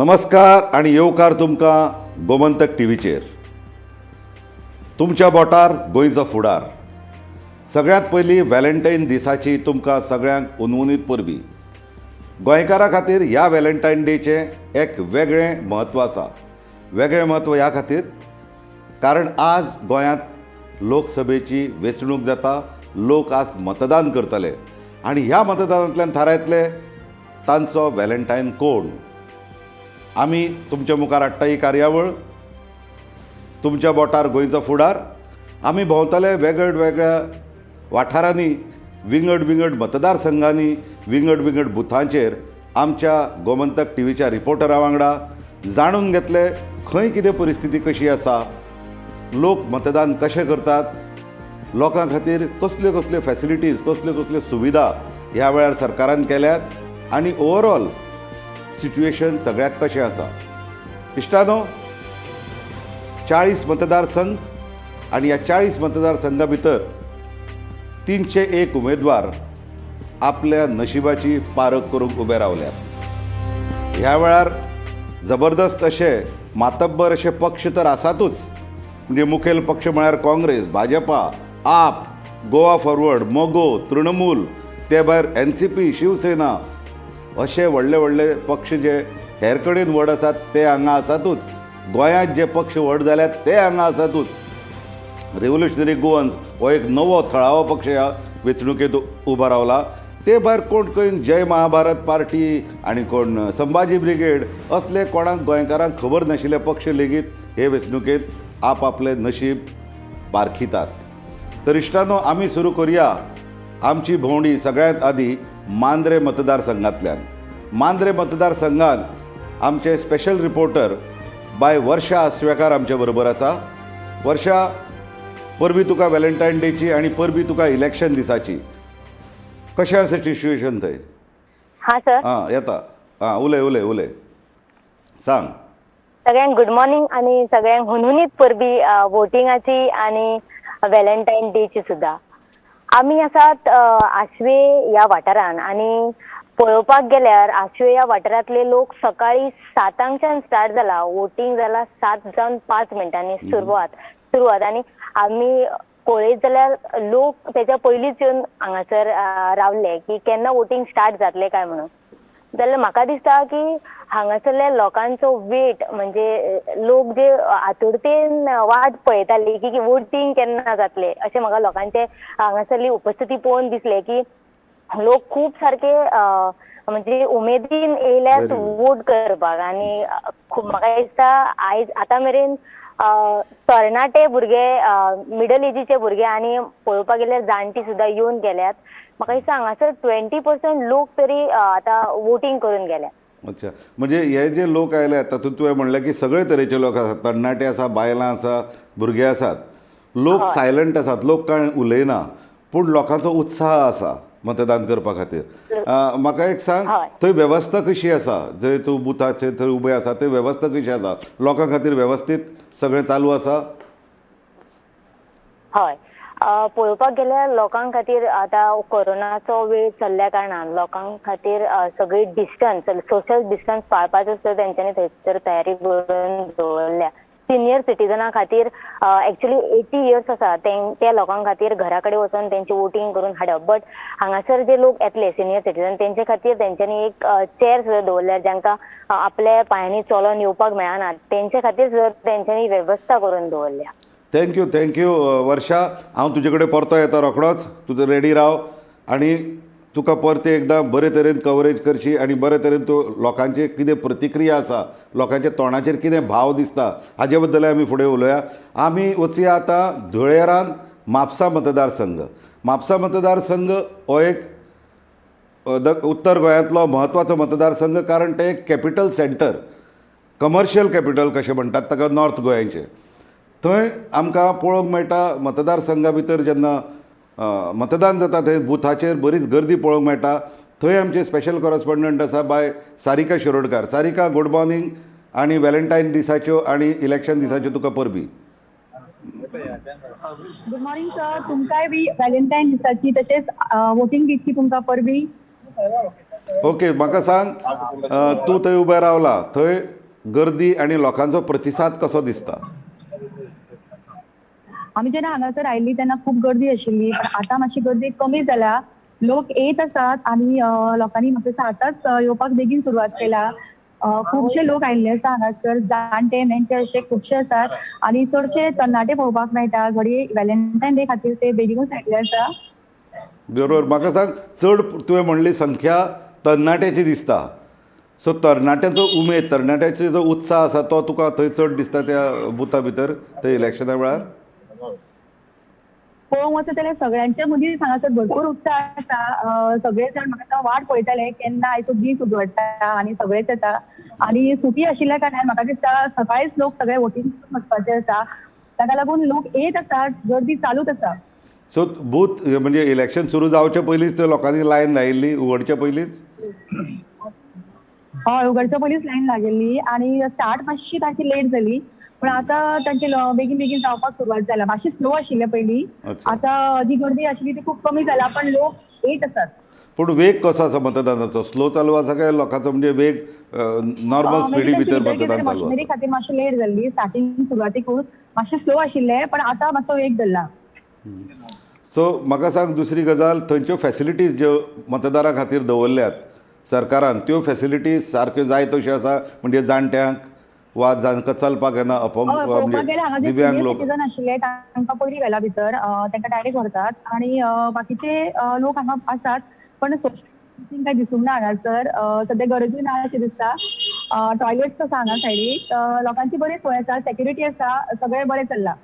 नमस्कार आणि येवकार तुमकां गोमंतक टीव्हीचेर. तुमच्या बोटार गोंयचो फुडार. सगळ्यांत पयलीं व्हॅलेंटायन दिसाची तुमकां सगळ्यांक उनवणीत परबीं. गोंयकारां खातीर ह्या व्हॅलेंटायन डेचें एक वेगळें म्हत्व आसा. वेगळें म्हत्व ह्या खातीर कारण आज गोंयांत लोकसभेची वेंचणूक जाता. लोक आज मतदान करतले आनी ह्या मतदानांतल्यान थारायतले तांचो व्हॅलेंटायन कोण. आमी तुमच्या मुखार हाडटा ही कार्यावळ तुमच्या बोटार गोंयचो फुडार. आमी भोंवतले वेगळ्या वाठारांनी, विंगड मतदारसंघांनी, विंगड बुथांचेर आमच्या गोमंतक टीव्हीच्या रिपोर्टरा वांगडा जाणून घेतले खंय कितें परिस्थिती कशी आसा, लोक मतदान कशें करतात, लोकां खातीर कसल्यो फॅसिलिटीज, कसल्यो सुविधा ह्या वेळार सरकारान केल्यात आनी ओवरऑल सिट्युएशन सगळ्याक कशें आसा. इश्टानो, 40 मतदारसंघ आनी ह्या 40 मतदारसंघा भितर 301 उमेदवार आपल्या नशिबाची पारख करूंक उबे रावल्यात. ह्या वेळार जबरदस्त अशे मातब्बर अशे पक्ष तर आसातूच. म्हणजे मुखेल पक्ष म्हळ्यार काँग्रेस, भाजपा, आप, गोवा फॉरवर्ड, मोगो, तृणमूल, ते भायर NCP, शिवसेना अशे व्हडले पक्ष जे हेर कडेन व्हड आसात ते हांगा आसातूच. गोंयांत जे पक्ष व्हड जाल्यात ते हांगा आसातूच. रेव्होल्युशनरी गोवन्स हो एक नवो थळावो पक्ष ह्या वेंचणुकेंत उबो रावला. ते भायर कोण खंय जय महाभारत पार्टी आनी कोण संभाजी ब्रिगेड असले कोणाक गोंयकारांक खबर नाशिल्ले पक्ष लेगीत हे वेंचणुकेंत आपले नशीब पारखितात. तर इश्टानो, आमी सुरू करुया आमची भोंवडी सगळ्यांत आदी मांद्रे मतदारसंघांतल्यान. मांद्रे मतदारसंघांत आमचे स्पेशल रिपोर्टर बाय वर्षा आस्वेकार आमचे बरोबर आसा. वर्षा, परबीं तुका व्हॅलेंटायन डेची आनी परबीं तुका इलेक्शन दिसाची. कशें आसा सिच्युएशन थंय? हां सर. येता. उलय सांग. सगळ्यांक गुड मॉर्निंग आणि सगळ्यांक हुनहुनीत परबी वोटिंगाची आणि व्हॅलेंटाईन डेची सुद्धा. आम्ही आसात आशवे ह्या वाठारान आणि पळोवपाक गेल्यार आशवे ह्या वाठारांतले लोक सकाळी 7:00 स्टार्ट जाला. वोटिंग जाला 7 जावन 5 मिनटांनी सुरवात आणि आम्ही पळयत जाल्यार लोक त्याच्या पयलींच येवन हांगासर रावले की केन्ना वोटिंग स्टार्ट जातले काय म्हणून. जाल्यार म्हाका दिसता की हांगासरल्या लोकांचो वेट म्हणजे लोक जे आतुरतेन वाट पळयताले की वोटिंग केन्ना जातले अशें म्हाका लोकांचे हांगासरली उपस्थिती पळोवन दिसले की लोक खूब सारखे म्हणजे उमेदीन येयल्यात वोट करपाक. आणि म्हाका दिसता आयज आतां मेरेन तरणाटे भुरगे, मिडल एजीचे भुरगे आणि पळोवपाक गेल्यार जाणटी सुद्धा येवन गेल्यात. म्हाका दिसता हांगासर 20% लोक तरी आतां वोटिंग करून गेल्यात. अच्छा, म्हणजे हे जे लोक आयल्यात तातूंत तुवें म्हणलें की सगळे तरेचे लोक आसात. तरणाटे आसा, बायलां आसा, भुरगे आसात. लोक सायलंट आसात, लोक कांय उलयना, पूण लोकांचो उत्साह आसा मतदान करपा खातीर. म्हाका एक सांग, थंय वेवस्था कशी आसा? जंय तूं बुथाचेर थंय उबे आसा थंय वेवस्था कशी आसा? लोकां खातीर वेवस्थीत सगळें चालू आसा? हय, पळोवपाक गेल्यार लोकां खातीर आतां कोरोनाचो वेळ चल्ल्या कारणान लोकां खातीर सगळी डिस्टन्स, सोशल डिस्टन्स पाळपाचो सुद्दां तेंच्यांनी थंयसर तयारी करून दवरल्या. सिनियर सिटीजनां खातीर एक्चुअली 80 इयर्स आसा त्या लोकां खातीर घरा कडेन वचून तेंचे वोटिंग करून हाडप. बट हांगासर जे लोक येतले सिनियर सिटीजन तेंचे खातीर तेंच्यांनी एक चेअर सुद्दां दवरल्या जांकां आपल्या पांयांनी चलोन येवपाक मेळना. तेंचे खातीर सुद्दां तेंच्यांनी वेवस्था करून दवरल्या. थँक्यू वर्षा. हांव तुजे कडेन परतो येता रोखडोच. तूं रेडी राव आनी तुका परते एकदां बरे तरेन कवरेज करची आनी बरे तरेन तूं लोकांची कितें प्रतिक्रिया आसा, लोकांच्या तोंडाचेर कितें भाव दिसता हाजे बद्दल आमी फुडें उलोवया. आमी वचया आतां धुळेरान म्हापसा मतदारसंघ. म्हापसा मतदारसंघ हो एक उत्तर गोंयांतलो म्हत्वाचो मतदारसंघ कारण तें एक कॅपिटल सेंटर, कमर्शियल कॅपिटल कशें म्हणटात ताका नॉर्थ गोंयचें. थंय आमकां पळोवंक मेळटा मतदारसंघा भितर जेन्ना मतदान जाता थंय बुथाचेर बरीच गर्दी पळोवंक मेळटा. थंय आमचे स्पेशल कॉरस्पॉन्डंट आसा बाय सारिका शिरोडकार. सारिका, गुड मॉर्निंग आनी व्हॅलेंटायन दिसाच्यो आनी इलेक्शन दिसाच्यो तुका परबी. Good morning sir. तुमकांय बी व्हॅलेंटायन दिसाची तशेंच वोटिंग डेची तुमकां परबी. ओके, म्हाका सांग, तूं थंय उबे रावला, थंय गर्दी आनी लोकांचो प्रतिसाद कसो दिसता? आमी जेन्ना हांगासर आयिल्लीं तेन्ना खूब गर्दी आशिल्ली, पण आतां मातशी गर्दी कमी जाल्या. लोक येत आसात आनी लोकांनी म्हाका दिसता आतांच येवपाक बेगीन सुरवात केल्या. खुबशे लोक आयिल्ले आसा हांगासर, जाणटे नेणटे अशे खुबशे आसात आनी चडशे तरणाटे पळोवपाक मेळटा. घडये व्हॅलेंटायन डे खातीर ते बेगीनूच आयिल्ले आसा. बरोबर. म्हाका सांग, चड तुवें म्हणली संख्या तरणाट्याची दिसता. सो तरणाट्याचो उमेद, तरणाट्याचो जो उत्साह आसा तो तुका थंय चड दिसता त्या बुथा भितर, थंय इलेक्शना वेळार? पळोवंक वचत जाल्यार सगळ्यांच्या मदीं हांगासर भरपूर उत्साह आसा. सगळे जाण म्हाका वाट पळयताले केन्ना आयचो दीस उजवडटा आनी सगळेच येता. आनी सुटी आशिल्ल्या कारणान म्हाका दिसता सकाळीच लोक सगळे वोटींग वचपाचे आसा. ताका लागून लोक येत आसात, गर्दी चालूच आसा. सो बूथ म्हणजे इलेक्शन सुरू जावचे पयलींच त्या लोकांनी लायन लायिल्ली, उगडचे पयलींच? हय, उगडच्या पयलींच लायन लागिल्ली आनी स्टार्ट मातशी तांची लेट जाली. पण आतां तांची बेगीन बेगीन जावपाक सुरवात जाल्या. मातशी स्लो आशिल्ले पयलीं. अच्छा. आतां जी गर्दी आशिल्ली ती खूब कमी जाल्या, पण लोक येत आसात. पूण वेग कसो आसा मतदानाचो? स्लो चालू आसा काय लोकांचो म्हणजे वेग नॉर्मल स्पिडी भितर मतदान चालू मशिनरी आसा? खातीर मातशी लेट जाल्ली. स्टार्टींग सुरवातीकूच मातशे स्लो आशिल्ले, पण आतां मातसो वेग धरला. सो म्हाका सांग, दुसरी गजाल, थंयच्यो फॅसिलिटीज ज्यो मतदारा खातीर दवरल्यात सरकारान, त्यो फॅसिलिटीज सारक्यो जाय तश्यो आसा? म्हणजे जाणट्यांक वा जांकां चलपाक येना, अपंग पळोवपाक गेल्यार हांगा जे दिव्यांग सिनियर लोक? सिटीजन आशिल्ले तांकां पयलीं व्हेला भितर, तांकां डायरेक्ट व्हरतात. आनी बाकीचे लोक हांगा आसात, पण सोशल कांय दिसूंक ना हांगासर. सद्या गरजूय ना अशें दिसता. टॉयलेट्स आसा हांगा सायडीक. लोकांची बरी सोय आसा, सेक्युरिटी आसा, सगळें बरें चल्लां.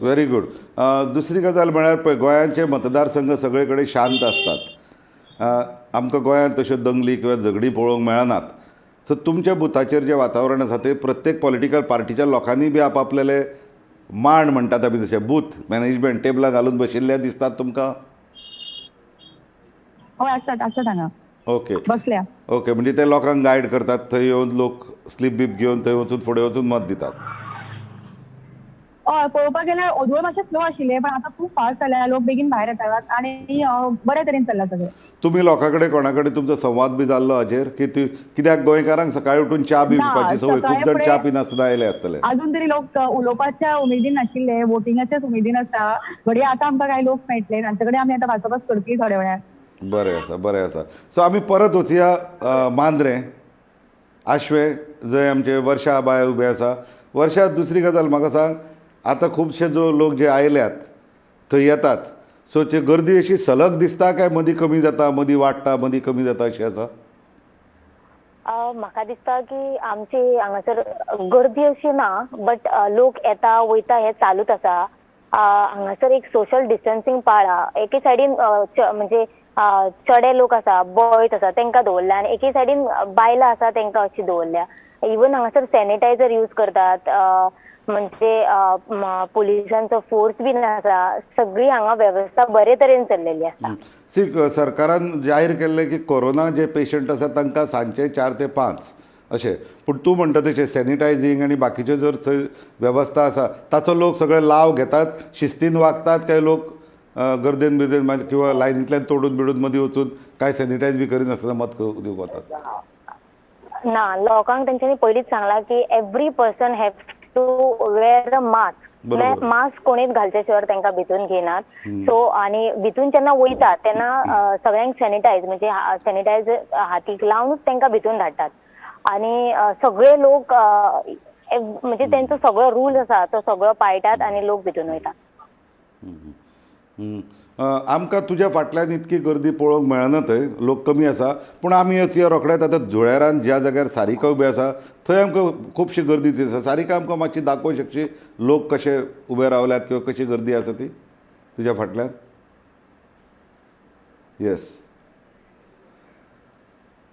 Very good. दुसरी गजाल म्हळ्यार पळय, गोंयांचे मतदारसंघ सगळे कडेन शांत आसतात. आमकां गोंयांत तश्यो दंगली किंवा झगडी पळोवंक मेळनात. सो तुमच्या बुथाचेर जें वातावरण आसा तें प्रत्येक पॉलिटिकल पार्टीच्या लोकांनी बी आपआपलेले मांड म्हणटात आमी तशें बूथ मॅनेजमेंट टेबलां घालून बशिल्ले दिसतात तुमकां? हय, आसात हांगा ओके बसल्या. ओके, म्हणजे ते लोकांक गायड करतात, थंय येवन लोक स्लीप बीप घेवन थंय वचून फुडें वचून मत दितात. हय, पळोवपाक गेल्यार ओदवळ मातशें स्लो आशिल्ले, पण आतां खूब फास्ट जाल्या. लोक बेगीन भायर येतात आनी बऱ्या तरेन चल्लां सगळें. तुमी लोकां कडेन कोणा कडेन तुमचो संवाद बी जाल्लो हाचेर की कित्याक गोंयकारांक सकाळीं उठून च्या बी ना, पिवपाची संवय, खूब सकाळी जाण फुडें च्या पिनासतना आयले आसतले. अजून तरी लोक उलोवपाच्या उमेदीन नाशिल्ले, वोटिंगाच्याच उमेदीन आसा. घडये आतां आमकां कांय लोक मेळटले, तांचे कडेन आमी आतां भासाभास करतली थोड्या वेळार. बरें आसा, बरें आसा. सो आमी परत वचुया मांद्रे, आशवे, जंय आमचे वर्षा बाय उबे आसा. वर्षा, दुसरी गजाल म्हाका सांग, आतां खुबशे जो लोक जे आयल्यात थंय येतात, सो ती गर्दी अशी सलग दिसता काय मदीं कमी जाता, मदीं वाडटा, मदीं कमी जाता अशी आसा? म्हाका दिसता की आमची हांगासर गर्दी अशी ना, बट लोक येता वयता हे चालूच आसा. हांगासर एक सोशल डिस्टन्सिंग पाळा. एके सायडीन म्हणजे चडे लोक आसा, बॉयज आसा तांकां दवरल्या, आनी एके सायडीन बायलां आसा तांकां अशी दवरल्या. इवन हांगासर सॅनिटायझर यूज करतात. म्हणजे पुलिसांचो फोर्स बीन आसा. सगळी हांगा वेवस्था बरे तरेन चल्लेली आसा. सरकारान जाहीर केल्लें की कोरोना जे पेशंट आसा तांकां सांजचे 4 ते 5 अशें. पूण तूं म्हणटा तशें सॅनिटायझींग आनी बाकीच्यो जर थंय वेवस्था आसा ताचो लोक सगळे लाव घेतात, शिस्तीन वागतात, काय लोक गर्देन बिर्देन किंवा लायनींतल्यान तोडून बिडून मदीं वचून काय सॅनिटायज बी करिनासतना मत दिवंक वतात? ना, लोकांक तेंच्यांनी पयलींच सांगला की every person have to wear a mask. बरोबर. मास्क कोणीच घालचे शिवाय तांकां भितून घेनात. सो आनी भितून जेन्ना वयतात तेन्ना सगळ्यांक सॅनिटायज म्हणजे सॅनिटायज हातीक लावनूच तांकां भितून धाडटात. आनी सगळे लोक म्हणजे तेंचो सगळो रूल आसा तो सगळो पाळटात आनी लोक भितून वयतात. आमकां तुज्या फाटल्यान इतकी गर्दी पळोवंक मेळना, थंय लोक कमी आसा. पूण आमी वचया रोखडेंच आतां धुळेरान ज्या जाग्यार सारिका उबे आसा थंय आमकां खुबशी गर्दी दिसता. सारिका, आमकां मातशी दाखोवंक शकशी लोक कशे उबे रावल्यात किंवा कशी गर्दी आसा ती तुज्या फाटल्यान? येस.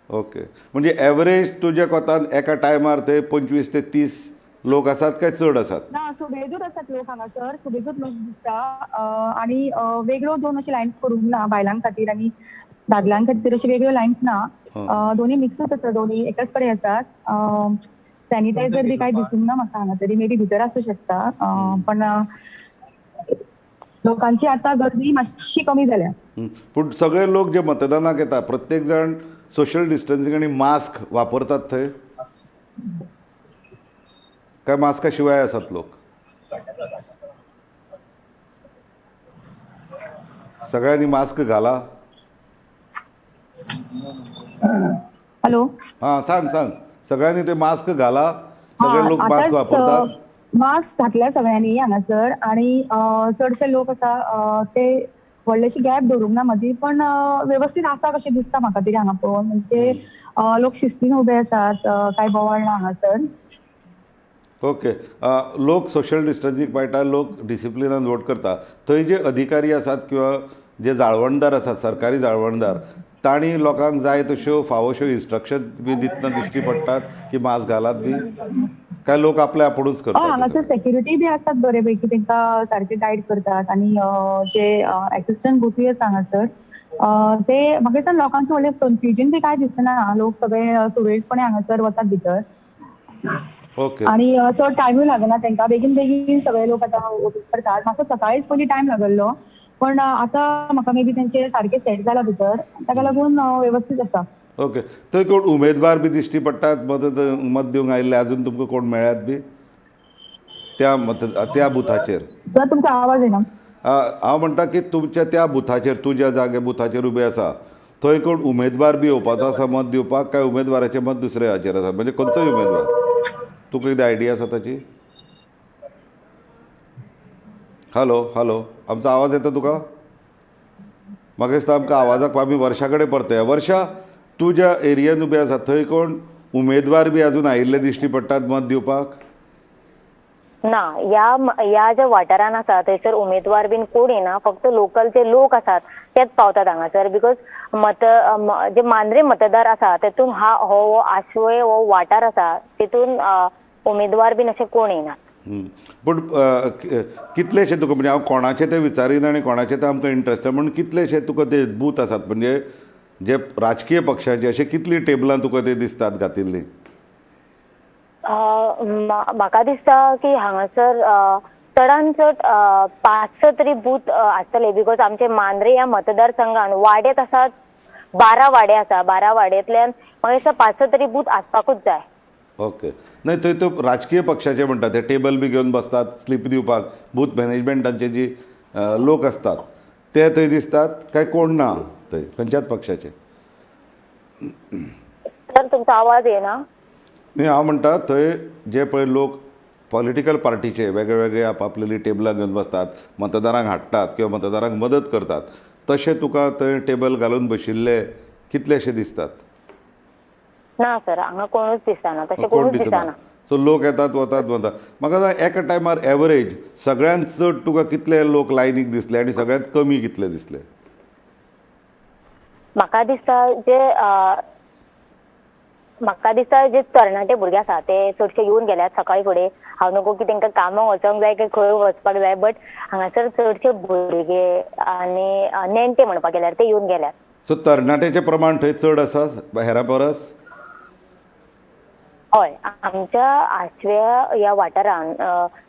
ओके, म्हणजे एवरेज तुज्या कोतान एका टायमार ते 25 ते 30 लोक आसात काय चड आसात? ना, सुबेजूच आसात लोक हांगासर, सुबेजूच लोक दिसता. आनी वेगळ्यो दोन अशी लायन्स करूंक ना बायलां खातीर आनी दादल्यां खातीर, अशी वेगळ्यो लायन्स ना. दोन्ही मिक्सूच आसा, दोन्ही एकाच कडेन आसात. सॅनिटायझर बी काय दिसूंक ना म्हाका हांगा तरी. मे बी भितर आसूं शकता. पण लोकांची आतां गर्दी मातशी कमी जाल्या. पूण सगळे लोक जे मतदानाक येता प्रत्येक जाण सोशल डिस्टन्सिंग आणि मास्क वापरतात थंय काय मास्का शिवाय आसात लोक? सगळ्यांनी मास्क घाला. हॅलो. हां सांग सांग. सगळ्यांनी ते मास्क घाला. सगळे लोक मास्क आताच वापरतात. मास्क घातल्या सगळ्यांनी हांगासर आणि चडशे लोक आसा ते व्हडलेशी गॅप दवरूंक ना मदीं पण व्यवस्थित आसा कशें दिसता म्हाका तरी हांगा पळोवन म्हणजे लोक शिस्तीन उबे आसात काय बोवाळ ना हांगासर. ओके. लोक सोशल डिस्टन्सिंग पाळटा, लोक डिसिप्लिनान वोट करता. थंय जे अधिकारी आसात किंवा जे जाळवणदार आसात सरकारी जाळवणदार तांणी लोकांक जाय तश्यो फावोश्यो इन्स्ट्रक्शन बी दितना दिश्टी पडटात की मास्क घालात बी काय लोक आपल्या आपुणूच करतात? हांगासर सेक्युरिटी बी आसात बरेपैकी तांकां सारके गायड करतात आणि जे असिस्टंट बुथूय आसा हांगासर ते म्हाका दिसता लोकांचें व्हडलें कन्फ्युजन बी काय दिसना. लोक सगळे सुरळीतपणे हांगासर वतात भितर ओके. आणि चड टायमूय लागना तांकां. बेगीन बेगीन सगळे लोक आतां वोटींग करतात. म्हाका सकाळीच पयलीं टायम लागल्लो पण आतां म्हाका मे बी तेंचे सारके सेट जाला भितर ताका लागून व्यवस्थीत आसा. ओके. थंय कोण उमेदवार बी दिश्टी पडटात मत दिवंक आयिल्ले अजून तुमकां कोण मेळ्ळ्यात बी त्या बुथाचेर? सर तुमचो आवाज येना. हांव म्हणटा की तुमच्या त्या बुथाचेर तूं ज्या जागे बुथाचेर उबे आसा थंय कोण उमेदवार बी येवपाचो आसा मत दिवपाक काय उमेदवाराचें मत दुसरे हाचेर आसा म्हणजे खंयचोय उमेदवार? तुका कितें आयडिया आसा ताची? Hello hello. आमचो आवाज येता तुका? म्हाका दिसता आमकां आवाजाक आमी वर्षा कडेन परतया. वर्षा तूं ज्या एरियेन उबे आसा थंय कोण उमेदवार बी अजून आयिल्ले दिश्टी पडटात मत दिवपाक? ना, या ज्या वाठारान आसा थंयसर उमेदवार बीन कोण येना. फक्त लोकलचे लोक आसात तेच पावतात हांगासर बिकॉज जे मांद्रे मतदार आसा तेतून हो आशवे हो वाठार आसा तितून उमेदवार बीन अशे कोण येना. पूण कितलेशे तुका म्हणजे हांव कोणाचे ते विचारीन आनी कोणाचे ते आमकां इंट्रस्ट म्हणून कितलेशे तुका ते बूथ आसात म्हणजे जे राजकीय पक्षाचे अशे कितली टेबलां तुका ते दिसतात घातिल्लीं? म्हाका दिसता की हांगासर चडांत चड 5-6 तरी बूथ आसतले बिकॉज आमचे मांद्रे ह्या मतदारसंघान वाड्यात आसात 12 वाडे आसा. 12 वाड्यांतल्यान म्हाका दिसता 5-6 तरी बूथ आसपाकूच जाय. ओके. नाही थंय तो राजकीय पक्षाचे म्हणटा ते टेबल बी घेवन बसतात स्लीप दिवपाक बूथ मॅनेजमेंटाचे जी लोक असतात ते थंय दिसतात काय कोण ना थंय खंयच्याच पक्षाचे? तर तुमचो आवाज येना. न्ही हांव म्हणटा थंय जे पळय लोक पॉलिटिकल पार्टीचे वेगळे वेगळे आपआपलेली टेबलां घेवन बसतात मतदारांक हाडटात किंवा मतदारांक मदत करतात तशे तुका थंय टेबल घालून बशिल्ले कितलेशे दिसतात? ना सर हांगा कोणूच दिसना तशें कोणूच दिसना. सो लोक येतात वतात. म्हाका सांग एका टायमार एवरेज सगळ्यांत चड तुका कितले लोक लायनीक दिसले आनी सगळ्यांत कमी कितले दिसले? म्हाका दिसता जे तरणाटे भुरगे आसा ते चडशे येवन गेल्यात सकाळी फुडें. हांव नको की तांकां कामां वचोंक जाय काय खंय वचपाक जाय बट हांगासर चडशे भुरगे आनी नेणटे म्हणपाक गेल्यार ते येवन गेल्यात. सो तरणाट्याचें प्रमाण थंय चड आसा हेरा परस? हय आमच्या आशव्या ह्या वाठारान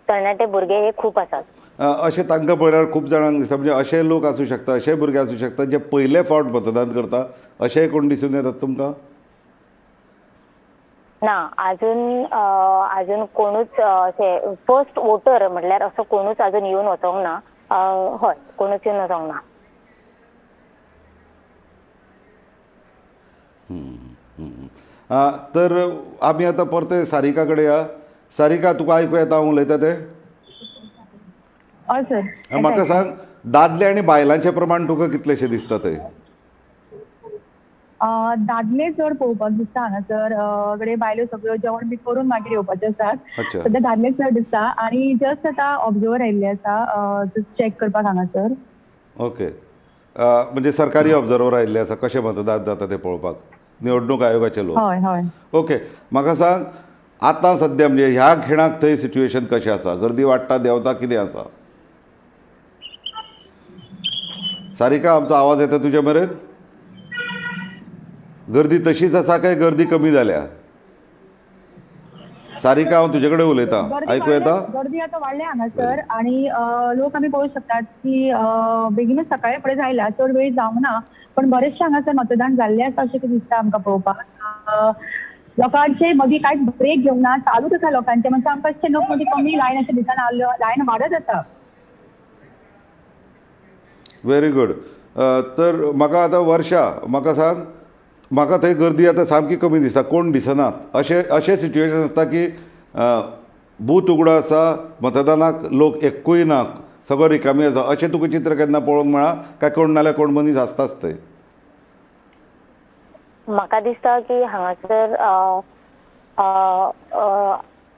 तरणाटे भुरगे हे खूब आसात. अशें तांकां पळयल्यार खूब जाणांक दिसता म्हणजे अशे लोक आसूं शकता अशे भुरगे आसूं शकता जे पयले फावट मतदान करता अशेंय कोण दिसून येतात तुमकां? ना अजून कोणूच अशे फर्स्ट वोटर म्हटल्यार असो कोणूच अजून येवन वचोंक ना. हय कोणूच येवन वचोंक ना. तर आमी आतां परते सारिका कडेन या. सारिका तुका आयकूं येता हांव उलयता तें? हय सर. म्हाका सांग दादले आनी बायलांचें प्रमाण तुका कितलेशें दिसता थंय? दादले चड पळोवपाक दिसता हांगासर कडेन बायलो सगळ्यो जेवण बी करून मागीर येवपाच्यो आसात. अच्छा. सद्या दादले चड दिसता आणि जस्ट आतां ऑब्जर्वर आयिल्ले आसा जस्ट चॅक करपाक हांगासर. ओके. म्हणजे सरकारी ऑब्जर्वर आयिल्ले आसा कशें मतदान जाता तें पळोवपाक निवडणूक आयोगाचे लोक? हय हय. ओके. म्हाका सांग आतां सद्या म्हणजे ह्या खिणाक थंय सिट्युएशन कशें आसा? गर्दी वाडटा देंवता कितें आसा? सारिका आमचो आवाज येता तुजे मेरेन? गर्दी तशीच आसा काय गर्दी कमी जाल्या? सारिका हांव तुजे कडेन उलयतां, आयकूं येता? गर्दी आता वाडल्या हांगासर आणि लोक आमी पळोवंक शकतात की बेगीनच सकाळी फुडें जायला चड वेळ जावंक ना, पण बरेचशे हांगासर मतदान जाल्लें आसा अशें दिसता आमकां पळोवपाक. लोकांचे मदीं कांयच ब्रेक घेवंक ना, चालूच आसा लोकांचे, म्हणजे आमकां अशें लोक म्हणजे कमी लायन अशें दिसना, लायन वाडत आसा. Very good. तर म्हाका आतां वर्षा म्हाका सांग, म्हाका थंय गर्दी आतां सामकी कमी दिसता, कोण दिसनात, अशें सिच्युएशन आसता की बूथ उगडो आसा, मतदानाक लोक एक्कूय ना, सगळो रिकामी आसा, अशें तुका चित्र केन्ना पळोवंक मेळ्ळा काय कोण नाल्यार कोण मनीस आसताच थंय? म्हाका दिसता की हांगासर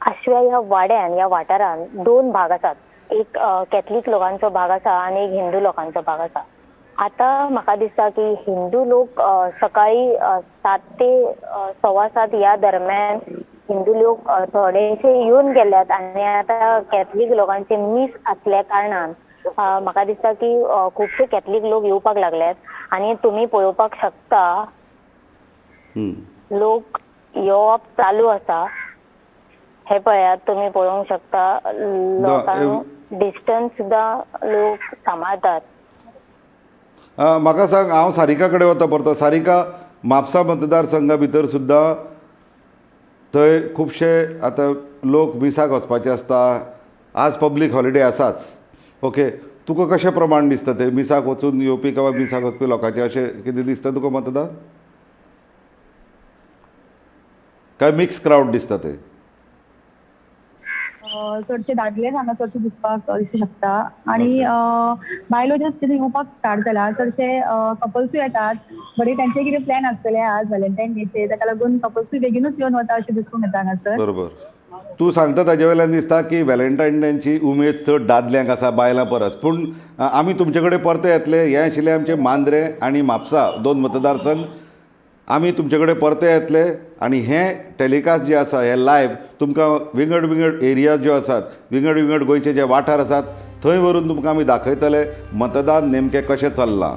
आशव्या ह्या वाड्यान ह्या वाठारान दोन भाग आसात. एक कॅथलीक लोकांचो भाग आसा आणि एक हिंदू लोकांचो भाग आसा. आता म्हाका दिसता की हिंदू लोक सकाळी 7 ते 7:15 या दरम्यान हिंदू लोक थोडेशे येऊन गेल्यात आणि आता कॅथलीक लोकांचे मीस असल्या कारणान म्हाका दिसता की खुबशे कॅथलीक लोक येवपाक लागल्यात आणि तुम्ही पळोवपाक शकता लोक येवप चालू आसा. हे पळयात, तुम्ही पळोवंक शकता लोकांक डिस्टन्स सुद्धा लोक सांबाळतात. म्हाका सांग, हांव सारिका कडेन वता परतो. सारिका, म्हापसा मतदारसंघा भितर सुद्दां थंय खुबशे आतां लोक मिसाक वचपाचे आसता, आज पब्लीक हॉलिडे आसाच, ओके. तुका कशें प्रमाण दिसता ते मिसाक वचून येवपी किंवा मिसाक वचपी लोकांचे, अशें कितें दिसता तुका मतदान, काय मिक्स क्रावड दिसता ते? चडशे दादले हांगा चडशे दिसू शकता आणि बायलो जस्ट येवपाक स्टार्ट जाला. चडशे कपल्सूय येतात, बरे तांचे कितें प्लॅन आसतले आज व्हॅलेंटायन डेचे, ताका लागून कपल्सूय बेगीनूच येवन वता अशें दिसूंक येता हांगासर. बरोबर. तूं सांगता ताजे वयल्यान दिसता की व्हॅलेंटायन डेची उमेद चड दादल्यांक आसा बायलां परस. पूण आमी तुमचे कडेन परते येतले. हे आशिल्ले आमचे मांद्रे आनी म्हापसा 2 मतदारसंघ. आमी तुमचे कडेन परते येतले आनी हें टॅलिकास्ट जें आसा हें लायव्ह तुमकां विंगड विंगड एरियाज ज्यो आसात, विंगड विंगड गोंयचे जे वाठार आसात, थंय व्हरून तुमकां आमी दाखयतले मतदान नेमकें कशें चल्लां.